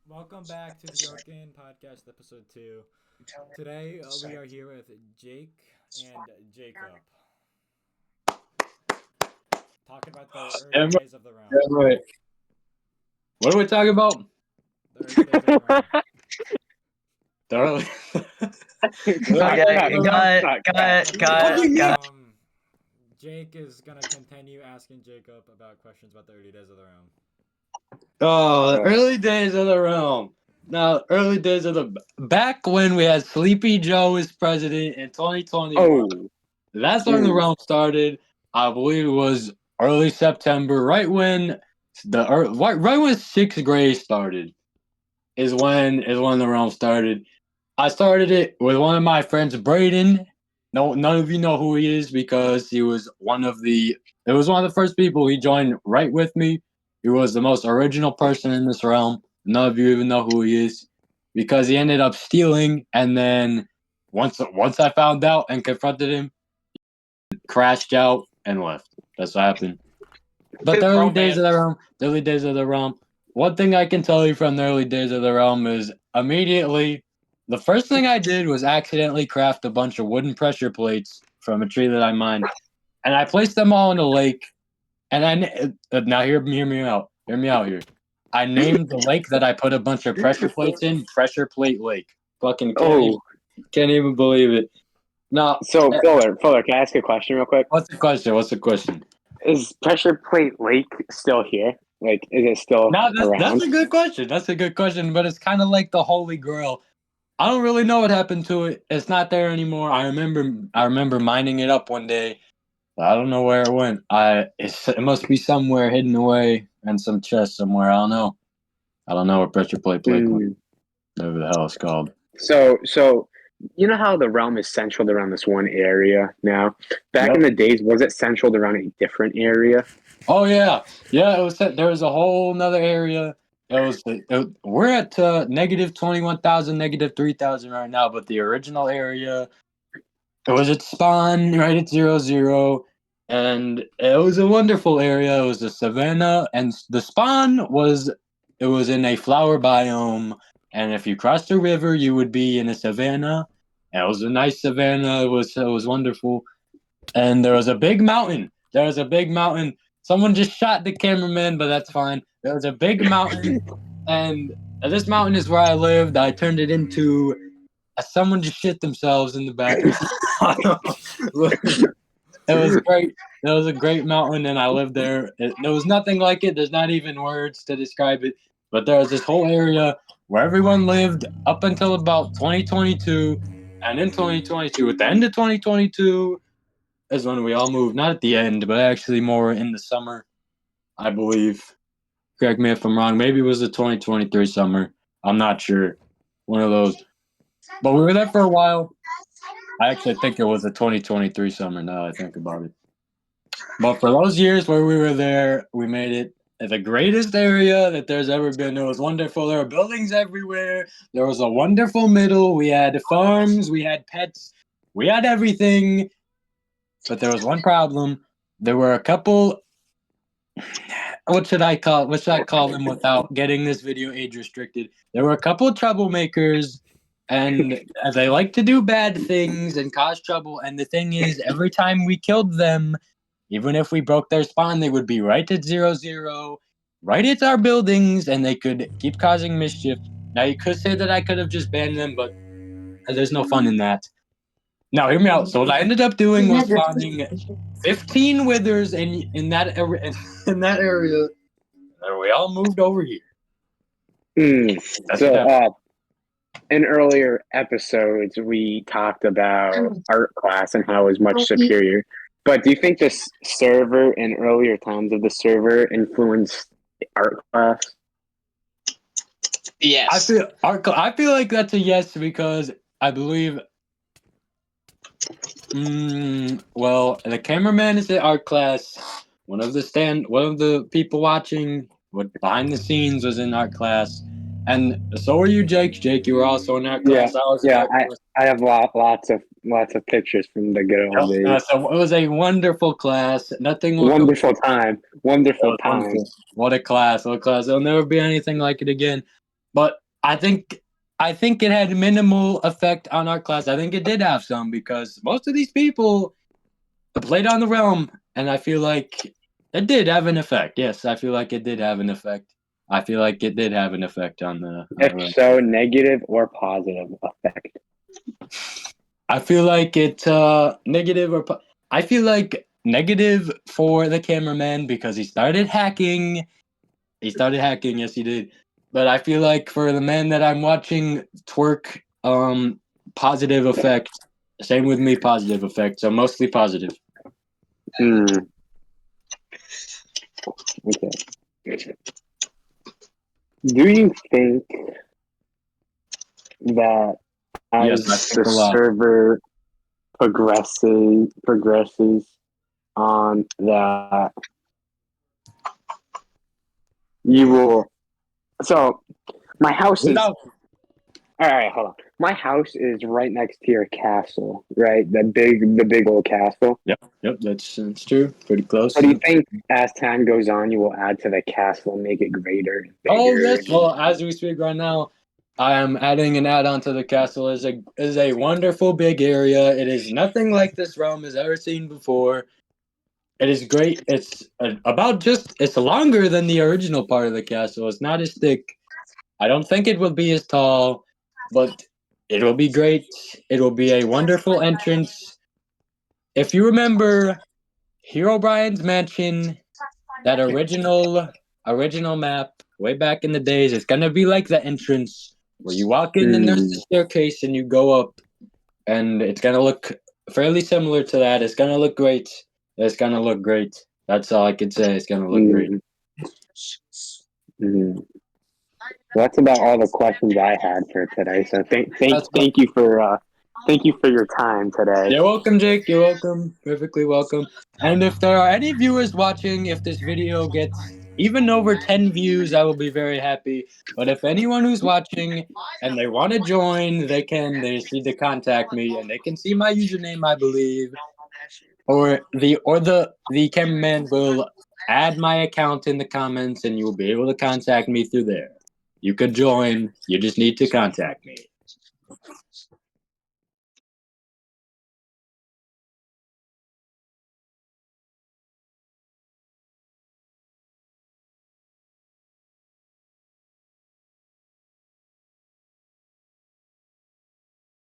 Welcome back to the Yourkian podcast, episode 2. Today we are here with Jake and Jacob, talking about the early Damn right, days of the realm. damn right. What are we talking about? The early days of the realm. The early. Okay, cut. Jake is gonna continue asking Jacob about questions about the early days of the realm. Oh, the early days of the realm. Now, early days of the back when we had Sleepy Joe as president in 2021. Oh, That's when the realm started. I believe it was early September, right when sixth grade started. Is when the realm started. I started it with one of my friends, Braden. No, none of you know who he is because he was one of the. It was one of the first people he joined right with me. He was the most original person in this realm. None of you even know who he is because he ended up stealing. And then once I found out and confronted him, crashed out and left. That's what happened. But the early days of the realm. One thing I can tell you from the early days of the realm is immediately the first thing I did was accidentally craft a bunch of wooden pressure plates from a tree that I mined, and I placed them all in a lake. And now hear me out. Hear me out here. I named the lake that I put a bunch of pressure plates in Pressure Plate Lake. Fucking can't even believe it. Now, so Fuller, can I ask a question real quick? what's the question? What's the question? Is Pressure Plate Lake still here? Like, is it still No, that's around? a good question. That's a good question, but it's kind of like the Holy Grail. I don't really know what happened to it. It's not there anymore. I remember mining it up one day. I don't know where it went. It must be somewhere hidden away in some chest somewhere. I don't know. I don't know where Pressure Plate Lake went. Whatever the hell it's called. So you know how the realm is centered around this one area now? Back in the days, was it centered around a different area? Oh yeah. It was. There was a whole nother area. We're at negative 21,000, negative 3,000 right now, but the original area. It was at spawn right at 00, and it was a wonderful area. It was a savanna, and the spawn was in a flower biome. And if you crossed the river, you would be in a savanna. And it was a nice savanna. It was wonderful. And there was a big mountain. Someone just shot the cameraman, but that's fine. There was a big mountain, and this mountain is where I lived. I turned it into someone just shit themselves in the bathroom. It was great. It was a great mountain, and I lived there. There was nothing like it. There's not even words to describe it. But there was this whole area where everyone lived up until about 2022. And in 2022, at the end of 2022, is when we all moved. Not at the end, but actually more in the summer, I believe. Correct me if I'm wrong. Maybe it was the 2023 summer. I'm not sure. One of those. But we were there for a while. I actually think it was the 2023 summer now I think about it. But for those years where we were there, we made it the greatest area that there's ever been. It was wonderful. There were buildings everywhere. There was a wonderful middle. We had farms. We had pets. We had everything. But there was one problem. There were a couple. What should I call them without getting this video age restricted? There were a couple of troublemakers, and they like to do bad things and cause trouble. And the thing is, every time we killed them, even if we broke their spawn, they would be right at 00, right at our buildings, and they could keep causing mischief. Now, you could say that I could have just banned them, but there's no fun in that. Now, hear me out. So what I ended up doing was spawning 15 withers in that area, and we all moved over here. That's what happened. In earlier episodes, we talked about art class and how it was much superior. But do you think this server in earlier times of the server influenced the art class? Yes. I feel like that's a yes because I believe. Well, the cameraman is the art class. One of the people watching behind the scenes was in art class, and so were you, Jake. Jake, you were also in art class. I have lots of pictures from the good old days. So it was a wonderful class. Nothing. Wonderful time. Wonderful. What a class! What a class! There'll never be anything like it again. But I think it had minimal effect on our class. I think it did have some because most of these people played on the realm, and I feel like it did have an effect. Yes, I feel like it did have an effect. I feel like it did have an effect on the realm. If so, negative or positive effect? I feel like it's negative I feel like negative for the cameraman because he started hacking. He started hacking, yes he did. But I feel like for the man that I'm watching twerk, positive effect. Same with me, positive effect. So mostly positive. Hmm. Okay. Do you think that Yes, as I the think a lot. server progresses on that you will so my house is Without all right, hold on. My house is right next to your castle, right? The big old castle. Yep, that's true. Pretty close. So do you Yep. think as time goes on you will add to the castle and make it greater and Oh bigger? yes. Well, as we speak right now, I am adding an add-on to the castle. Is a wonderful big area. It is nothing like this realm has ever seen before. It is great. It's about just. It's longer than the original part of the castle. It's not as thick. I don't think it will be as tall, but it will be great. It will be a wonderful entrance. If you remember Hero Brian's mansion, that original map way back in the days, it's gonna be like the entrance where you walk in and there's the Hmm. staircase and you go up, and it's gonna look fairly similar to that. It's gonna look great. It's gonna look great. That's all I can say. It's gonna look great. Hmm. Hmm. Well, that's about all the questions I had for today. So That's thank you for your time today. You're welcome, Jake. You're welcome. Perfectly welcome. And if there are any viewers watching, if this video gets even over 10 views, I will be very happy. But if anyone who's watching and they want to join, they just need to contact me and they can see my username, I believe. Or the cameraman will add my account in the comments and you will be able to contact me through there. You could join, you just need to contact me.